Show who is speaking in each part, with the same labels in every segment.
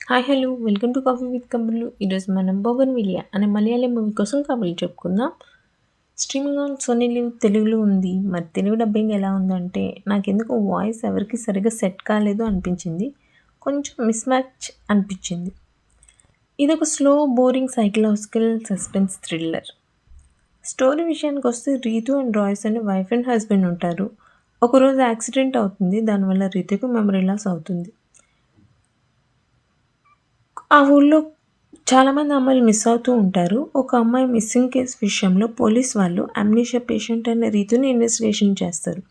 Speaker 1: Hi hello welcome to coffee with కబుర్లు. ఈరోజు మనం బోగన్విలియా అనే మలయాళం మూవీ కోసం కబుర్లు చెప్పుకుందాం. స్ట్రీమింగ్ ఆన్ సోనీ లివ్ తెలుగులో ఉంది. మరి తెలుగు డబ్బింగ్ ఎలా ఉందంటే నాకెందుకో వాయిస్ ఎవరికి సరిగ్గా సెట్ కాలేదు అనిపించింది. కొంచెం మిస్ మ్యాచ్ అనిపించింది. ఇదొక slow boring psychological suspense thriller. Story విషయానికి వస్తే రీతు అండ్ రాయ్స్ అనే వైఫ్ అండ్ హస్బెండ్ ఉంటారు. ఒకరోజు యాక్సిడెంట్ అవుతుంది. దానివల్ల రీతుకు మెమరీ లాస్ అవుతుంది. ఆ ఊళ్ళో చాలామంది అమ్మాయిలు మిస్ అవుతూ ఉంటారు. ఒక అమ్మాయి మిస్సింగ్ కేస్ విషయంలో పోలీస్ వాళ్ళు అమ్నీషియా పేషెంట్ అనే రీతిని ఇన్వెస్టిగేషన్ చేస్తారు.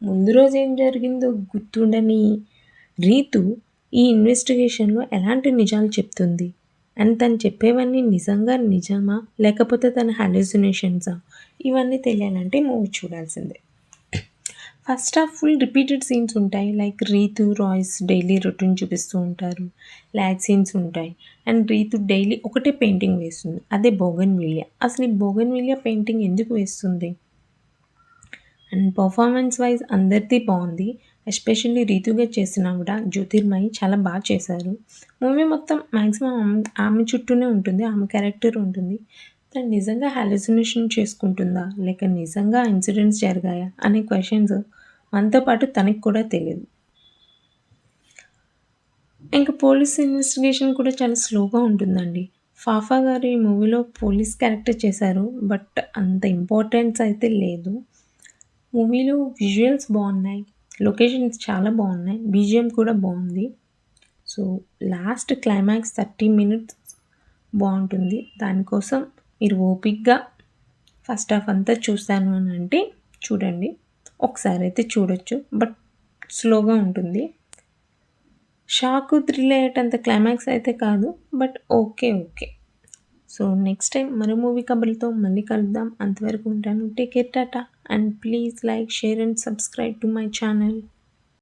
Speaker 1: ముందు రోజు ఏం జరిగిందో గుర్తుండని రీతు ఈ ఇన్వెస్టిగేషన్లో ఎలాంటి నిజాలు చెప్తుంది అండ్ తను చెప్పేవన్నీ నిజంగా నిజమా లేకపోతే తన హాలుసినేషన్సా ఇవన్నీ తెలియాలంటే మూవీ చూడాల్సిందే. First half full repeated scenes ఉంటాయి. Like Ritu Roy's daily routine చూపిస్తూ ఉంటారు. ల్యాగ్ సీన్స్ ఉంటాయి. అండ్ రీతు డైలీ ఒకటే పెయింటింగ్ వేస్తుంది. అదే బోగన్విలియా. అసలు ఈ బోగన్విలియా పెయింటింగ్ ఎందుకు వేస్తుంది? అండ్ పర్ఫార్మెన్స్ వైజ్ అందరిది బాగుంది. ఎస్పెషల్లీ రీతుగా చేసిన కూడా జ్యోతిర్మయి చాలా బాగా చేశారు. మూవీ మొత్తం మ్యాక్సిమం ఆమె చుట్టూనే ఉంటుంది. ఆమె క్యారెక్టర్ ఉంటుంది. తను నిజంగా హాలుసినేషన్ చేసుకుంటుందా లేక నిజంగా ఇన్సిడెంట్స్ జరిగాయా అనే క్వశ్చన్స్ మనతో పాటు తనకి కూడా తెలియదు. ఇంకా పోలీస్ ఇన్వెస్టిగేషన్ కూడా చాలా స్లోగా ఉంటుందండి. ఫాఫా గారు ఈ మూవీలో పోలీస్ క్యారెక్టర్ చేశారు. బట్ అంత ఇంపార్టెన్స్ అయితే లేదు. మూవీలో విజువల్స్ బాగున్నాయి. లొకేషన్స్ చాలా బాగున్నాయి. బీజిఎం కూడా బాగుంది. సో లాస్ట్ క్లైమాక్స్ 30 మినిట్స్ బాగుంటుంది. దానికోసం మీరు ఓపిక్గా ఫస్ట్ హాఫ్ అంతా చూస్తాను అని అంటే చూడండి. ఒకసారి అయితే చూడొచ్చు. బట్ స్లోగా ఉంటుంది. షాక్ థ్రిల్ అయ్యేటంత క్లైమాక్స్ అయితే కాదు. But okay okay. So next time మరో మూవీ కబుర్లతో మళ్ళీ కలుద్దాం. అంతవరకు ఉంటాను. Take care, Tata. And please like, share and subscribe to my channel.